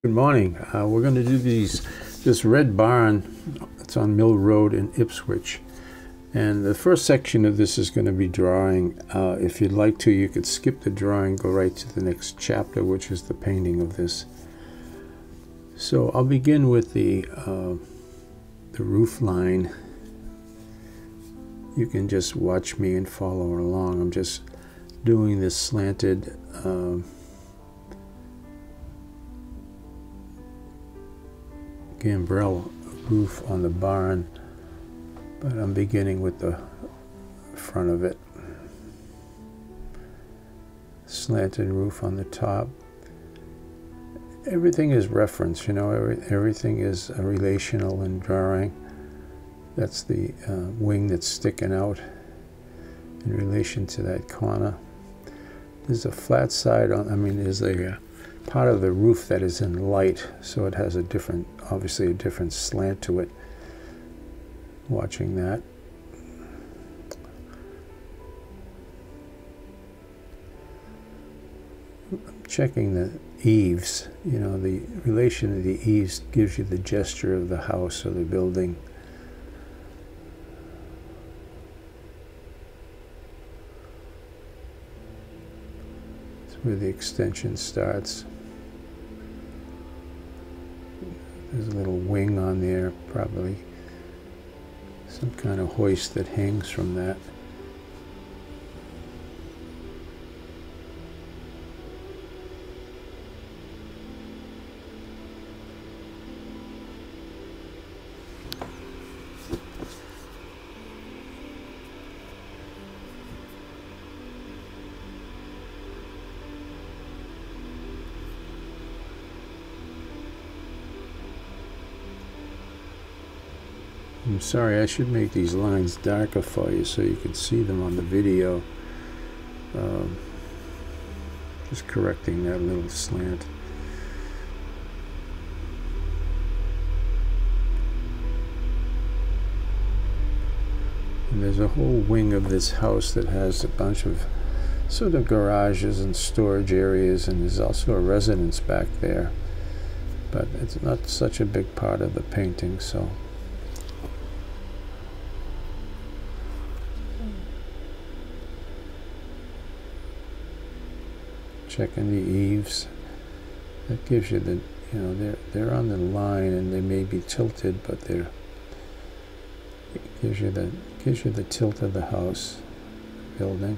Good morning. We're going to do this red barn. It's on Mill Road in Ipswich. And the first section of this is going to be drawing. If you'd like to, you could skip the drawing, go right to the next chapter, which is the painting of this. So I'll begin with the roof line. You can just watch me and follow along. I'm just doing this slanted gambrel roof on the barn, but I'm beginning with the front of it. Slanted roof on the top. Everything is reference, you know, everything is relational in drawing. That's the wing that's sticking out in relation to that corner. There's a flat side on, there's a part of the roof that is in light, so it has a different, obviously a different slant to it. Watching that. Checking the eaves, you know, the relation of the eaves gives you the gesture of the house or the building. It's where the extension starts. There's a little wing on there, probably some kind of hoist that hangs from that. I'm sorry, I should make these lines darker for you so you can see them on the video. Just correcting that little slant. And there's a whole wing of this house that has a bunch of sort of garages and storage areas, and there's also a residence back there. But it's not such a big part of the painting, so. Checking the eaves. That gives you the, you know, they're on the line and they may be tilted, but it gives you the tilt of the house building.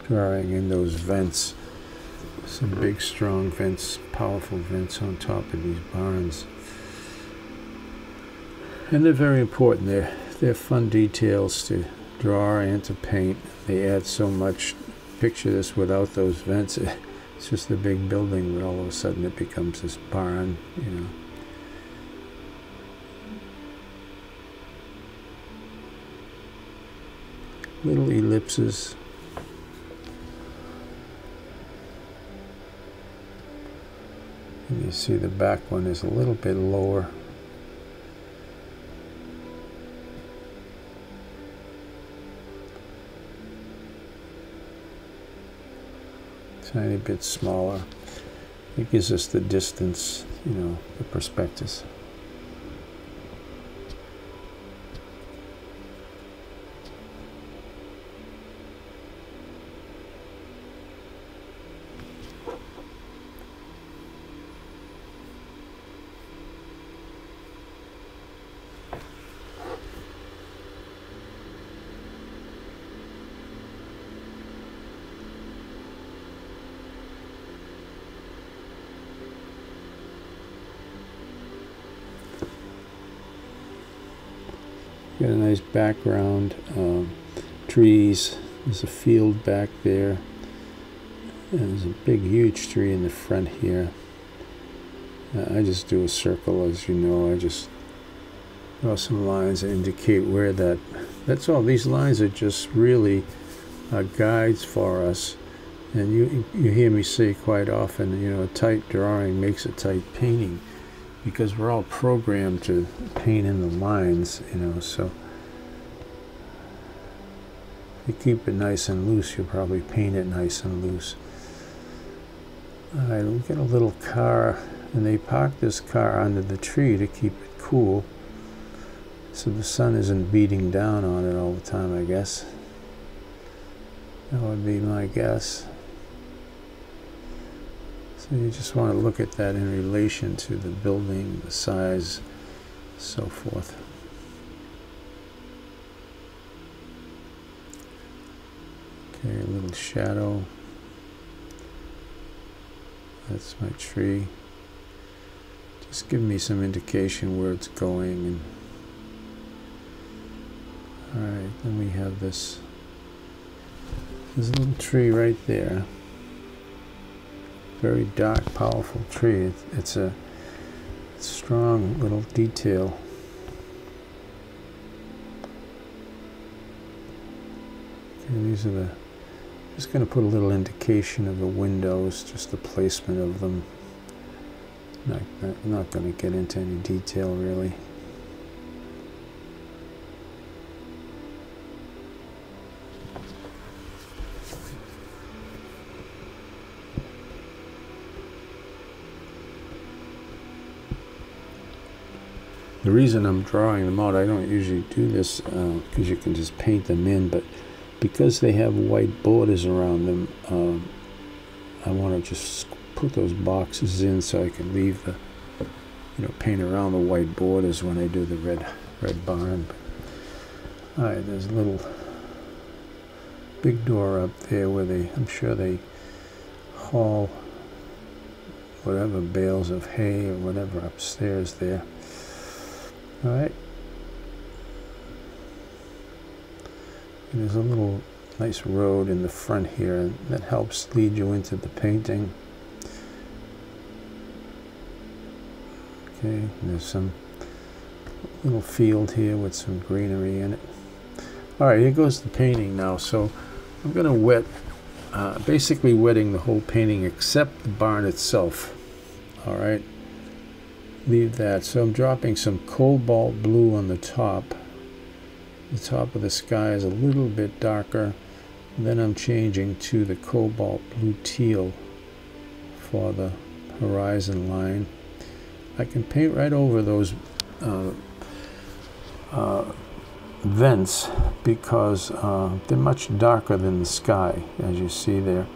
Drawing in those vents, some big strong vents, powerful vents on top of these barns. And they're very important. They're fun details to draw and to paint. They add so much. Picture this without those vents. It's just a big building, but all of a sudden it becomes this barn, you know. Little ellipses. And you see the back one is a little bit lower. Tiny bit smaller. It gives us the distance, you know, the perspectives. Got a nice background, trees. There's a field back there. And there's a big, huge tree in the front here. I just do a circle, as you know. I just draw some lines that indicate where that's all. These lines are just really guides for us. And you hear me say quite often, you know, a tight drawing makes a tight painting. because we're all programmed to paint in the lines, you know, so to keep it nice and loose, you'll probably paint it nice and loose. Alright, we got a little car, and they parked this car under the tree to keep it cool, so the sun isn't beating down on it all the time, I guess. That would be my guess. So you just want to look at that in relation to the building, the size, so forth. Okay, a little shadow. That's my tree. Just give me some indication where it's going. And alright, then we have this little tree right there. Very dark, powerful tree. It's a strong little detail. Okay, these are the, just going to put a little indication of the windows, just the placement of them. Not going to get into any detail really. The reason I'm drawing them out, I don't usually do this because you can just paint them in, but because they have white borders around them, I want to just put those boxes in so I can leave the, paint around the white borders when I do the red barn. Alright, there's a little big door up there where I'm sure they haul whatever bales of hay or whatever upstairs there. Alright, and there's a little nice road in the front here, and that helps lead you into the painting. Okay, and there's some little field here with some greenery in it. Alright, here goes the painting now. So I'm going to wet, basically wetting the whole painting except the barn itself. Alright. Leave that. So I'm dropping some cobalt blue on the top. The top of the sky is a little bit darker. Then I'm changing to the cobalt blue teal for the horizon line. I can paint right over those vents because they're much darker than the sky, as you see there.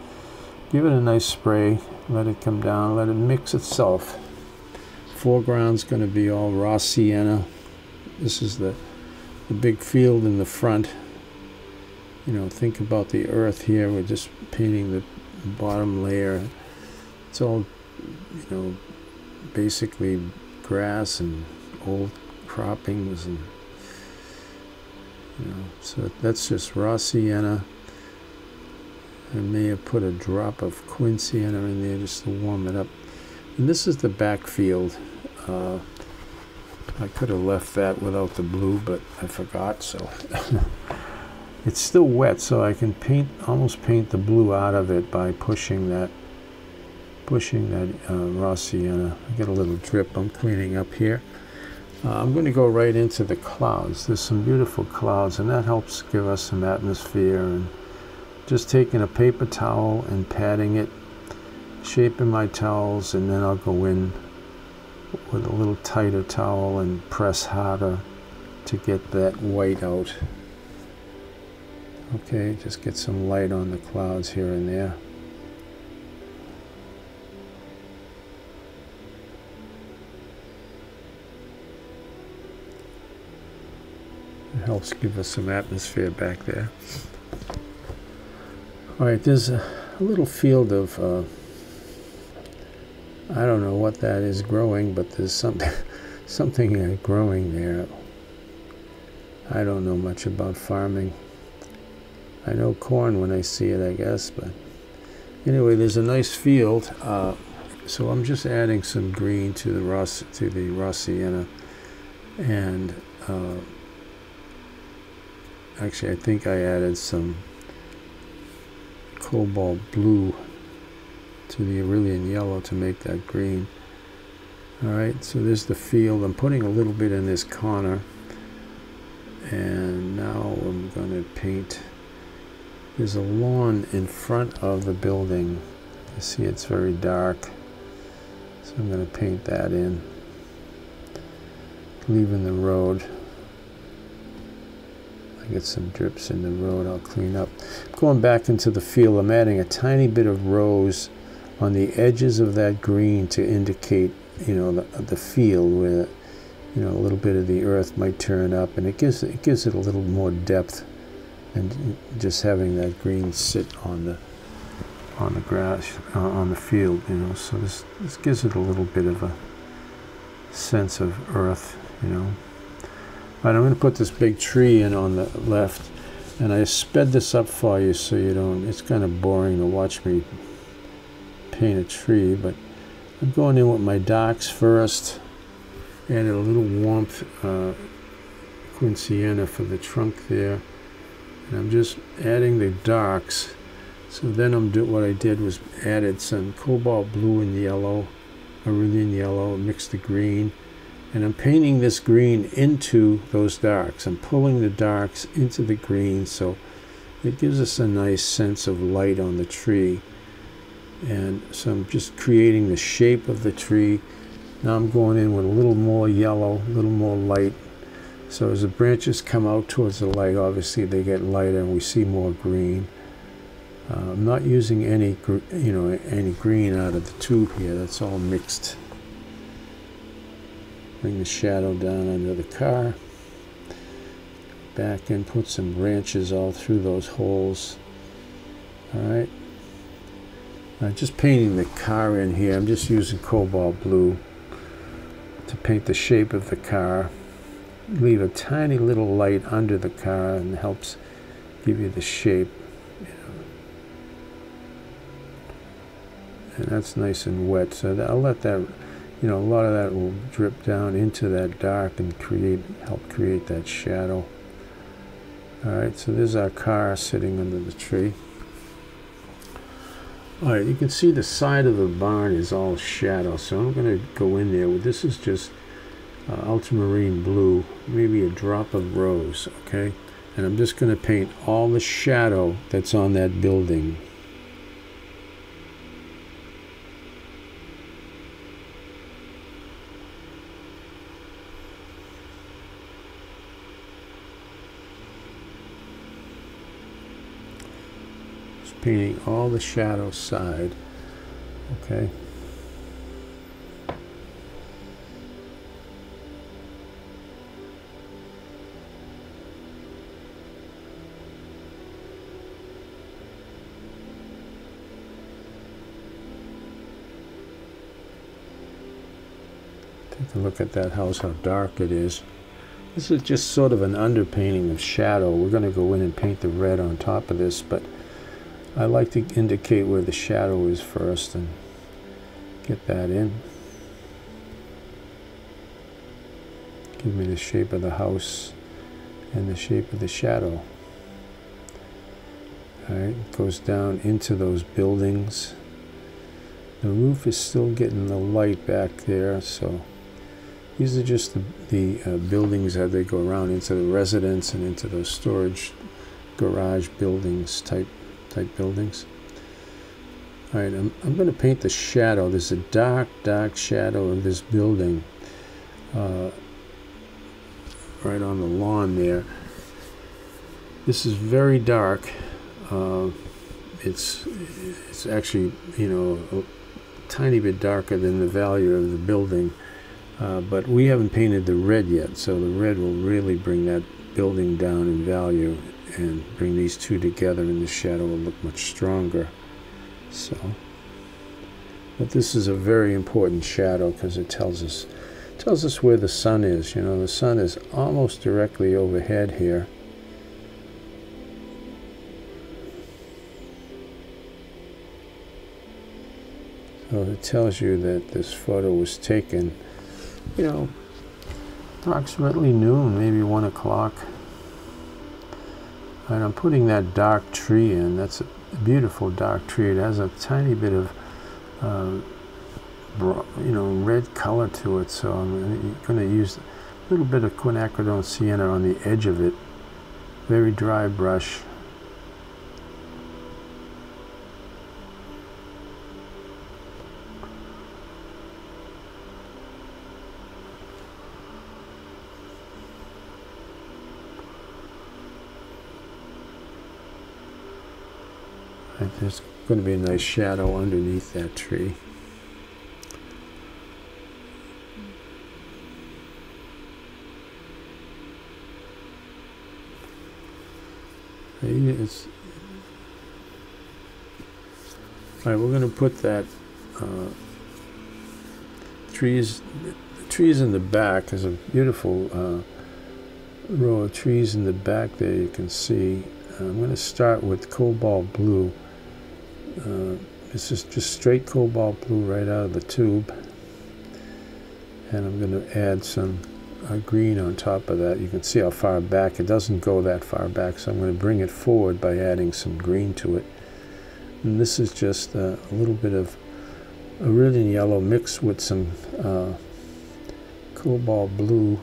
Give it a nice spray, let it come down, let it mix itself. Foreground's going to be all raw sienna. This is the big field in the front. Think about the earth here. We're just painting the bottom layer. It's all, basically grass and old croppings, and so that's just raw sienna. I may have put a drop of quin sienna in there just to warm it up. And this is the back field. I could have left that without the blue, but I forgot, so it's still wet, so I can almost paint the blue out of it by pushing that raw sienna. I get a little drip I'm cleaning up here. I'm going to go right into the clouds. There's some beautiful clouds, and that helps give us some atmosphere. And just taking a paper towel and patting it, shaping my towels, and then I'll go in with a little tighter towel and press harder to get that white out. Okay, just get some light on the clouds here and there. It helps give us some atmosphere back there. Alright, there's a little field of I don't know what that is growing, but there's something growing there. I don't know much about farming. I know corn when I see it, I guess, but anyway, there's a nice field. So I'm just adding some green to the raw sienna, and actually I think I added some cobalt blue to the Aurelian yellow to make that green. Alright, so there's the field. I'm putting a little bit in this corner, and now I'm going to paint there's a lawn in front of the building. You see it's very dark, so I'm going to paint that in, leaving the road. I get some drips in the road, I'll clean up. Going back into the field, I'm adding a tiny bit of rose on the edges of that green to indicate, you know, the field where, you know, a little bit of the earth might turn up, and it gives it a little more depth, and just having that green sit on the grass, on the field, you know. So this gives it a little bit of a sense of earth, you know. All right, I'm going to put this big tree in on the left, and I sped this up for you so you don't, it's kind of boring to watch me paint a tree, but I'm going in with my darks first. Added a little warmth, quinceañera for the trunk there, and I'm just adding the darks. So then what I did was added some cobalt blue and yellow, cerulean yellow, mixed the green, and I'm painting this green into those darks. I'm pulling the darks into the green, so it gives us a nice sense of light on the tree. And so I'm just creating the shape of the tree. Now I'm going in with a little more yellow, a little more light. So as the branches come out towards the light, obviously they get lighter and we see more green. I'm not using any green out of the tube here. That's all mixed. Bring the shadow down under the car. Back and put some branches all through those holes. All right. Just painting the car in here. I'm just using cobalt blue to paint the shape of the car. Leave a tiny little light under the car and helps give you the shape. You know. And that's nice and wet, so I'll let that, you know, a lot of that will drip down into that dark and help create that shadow. All right, so there's our car sitting under the tree. All right, you can see the side of the barn is all shadow, so I'm going to go in there. This is just ultramarine blue, maybe a drop of rose, okay? And I'm just going to paint all the shadow that's on that building. Painting all the shadow side, okay? Take a look at that house, how dark it is. This is just sort of an underpainting of shadow. We're going to go in and paint the red on top of this, but I like to indicate where the shadow is first and get that in. Give me the shape of the house and the shape of the shadow. All right, it goes down into those buildings. The roof is still getting the light back there, so these are just the buildings as they go around into the residence and into those storage garage buildings type buildings. All right, I'm going to paint the shadow. There's a dark shadow of this building right on the lawn there. This is very dark. It's actually, you know, a tiny bit darker than the value of the building, but we haven't painted the red yet, so the red will really bring that building down in value and bring these two together, and the shadow will look much stronger. So, but this is a very important shadow because it tells us where the sun is. You know, the sun is almost directly overhead here. So it tells you that this photo was taken, you know, approximately noon, maybe 1 o'clock. And I'm putting that dark tree in. That's a beautiful dark tree. It has a tiny bit of, you know, red color to it. So I'm going to use a little bit of quinacridone sienna on the edge of it. Very dry brush. think there's going to be a nice shadow underneath that tree. It's all right. We're going to put that trees in the back. There's a beautiful row of trees in the back there. You can see. I'm going to start with cobalt blue. This is just straight cobalt blue right out of the tube, and I'm going to add some green on top of that. You can see how far back. It doesn't go that far back, so I'm going to bring it forward by adding some green to it. And this is just a little bit of Iridian yellow mixed with some cobalt blue.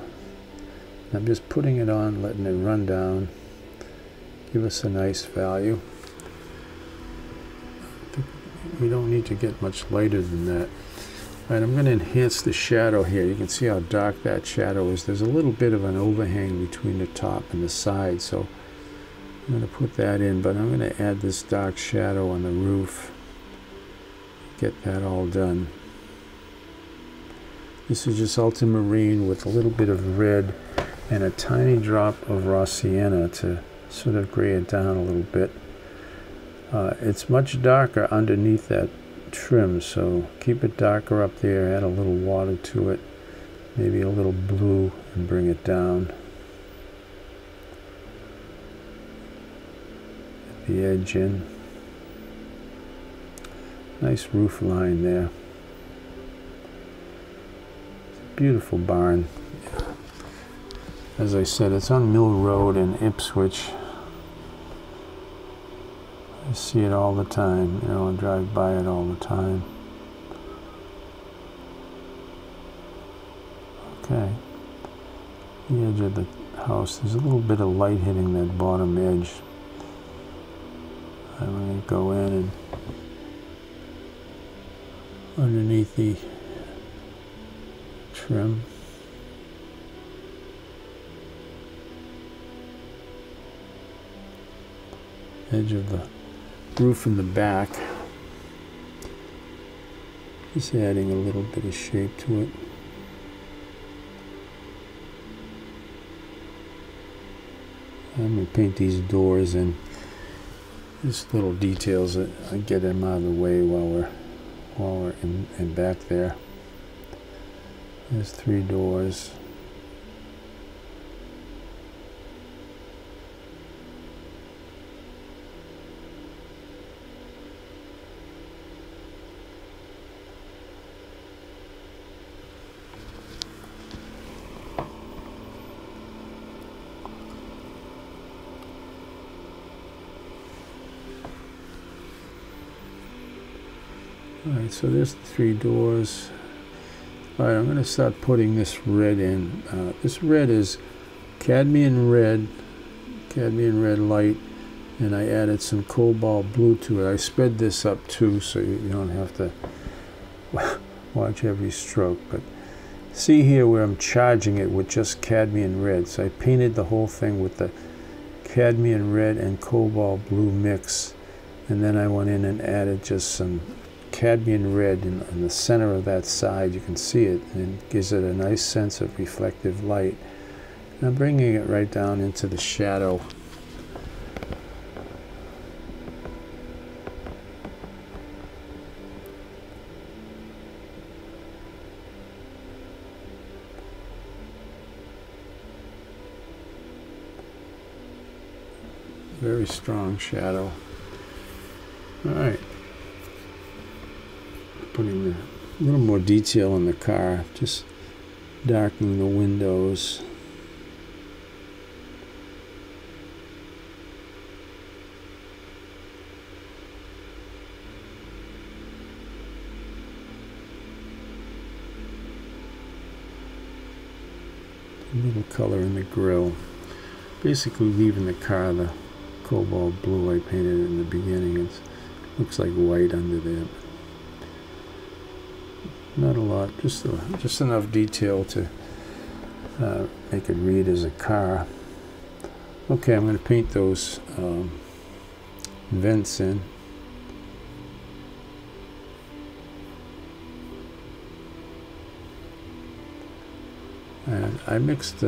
I'm just putting it on, letting it run down, give us a nice value. We don't need to get much lighter than that. All right, I'm going to enhance the shadow here. You can see how dark that shadow is. There's a little bit of an overhang between the top and the side, so I'm going to put that in, but I'm going to add this dark shadow on the roof. Get that all done. This is just ultramarine with a little bit of red and a tiny drop of raw sienna to sort of gray it down a little bit. It's much darker underneath that trim, so keep it darker up there, add a little water to it, maybe a little blue, and bring it down at the edge in. Nice roof line there. Beautiful barn. As I said, it's on Mill Road in Ipswich. I see it all the time, you know, I drive by it all the time. Okay, the edge of the house, there's a little bit of light hitting that bottom edge. I'm going to go in and underneath the trim. Edge of the roof in the back. Just adding a little bit of shape to it. I'm going to paint these doors and just little details that I get them out of the way while we're in back there. There's 3 doors. Alright, so there's the 3 doors. Alright, I'm going to start putting this red in. This red is cadmium red light, and I added some cobalt blue to it. I sped this up too, so you don't have to watch every stroke. But see here where I'm charging it with just cadmium red. So I painted the whole thing with the cadmium red and cobalt blue mix, and then I went in and added just some cadmium red in the center of that side. You can see it, and it gives it a nice sense of reflective light. And I'm bringing it right down into the shadow. Very strong shadow. All right. Putting a little more detail in the car, just darkening the windows. A little color in the grille. Basically leaving the car the cobalt blue I painted in the beginning. It looks like white under there. Not a lot, just enough detail to make it read as a car. Okay, I'm going to paint those vents in. And I mixed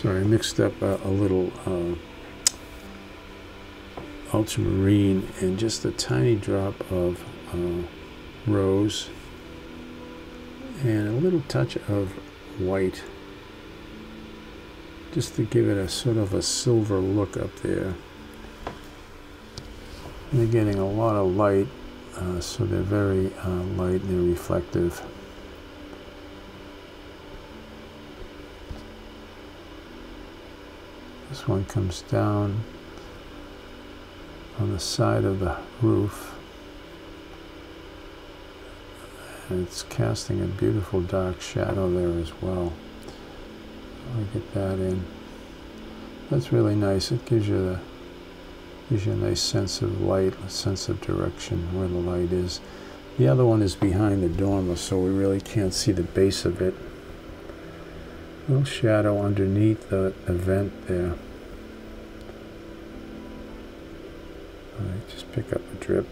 I mixed up a little ultramarine and just a tiny drop of rose and a little touch of white, just to give it a sort of a silver look up there. And they're getting a lot of light, so they're very light and they're reflective. This one comes down on the side of the roof, and it's casting a beautiful dark shadow there as well. I'll get that in. That's really nice. It gives you a nice sense of light, a sense of direction where the light is. The other one is behind the dormer, so we really can't see the base of it. A little shadow underneath the vent there. Alright, just pick up a drip.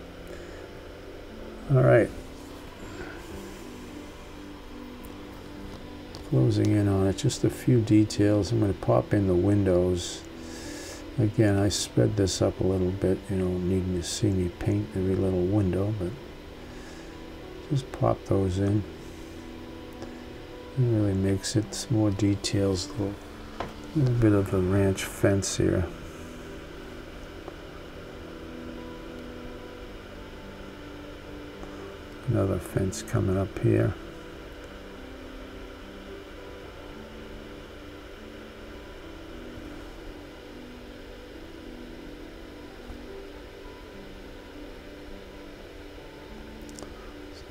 Alright. Closing in on it, just a few details. I'm going to pop in the windows. Again, I spread this up a little bit. You don't need to see me paint every little window, but just pop those in. It really makes it some more details. A little bit of a ranch fence here. Another fence coming up here.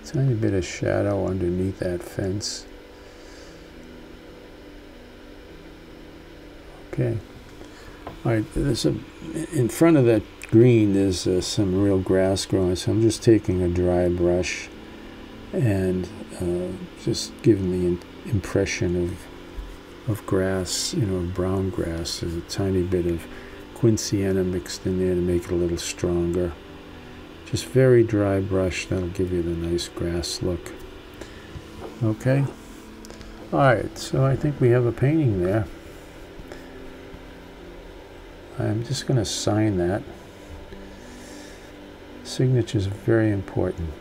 Tiny bit of shadow underneath that fence. Okay. All right. In front of that green, there's some real grass growing. So I'm just taking a dry brush and just giving the impression of grass, brown grass. There's a tiny bit of quinceanea mixed in there to make it a little stronger. Just very dry brush, that'll give you the nice grass look. Okay. Alright, so I think we have a painting there. I'm just going to sign that. Signature is very important.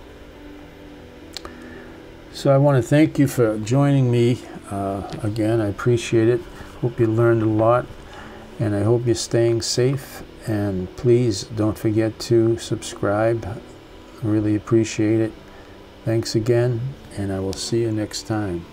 So I want to thank you for joining me again. I appreciate it. Hope you learned a lot, and I hope you're staying safe. And please don't forget to subscribe. I really appreciate it. Thanks again, and I will see you next time.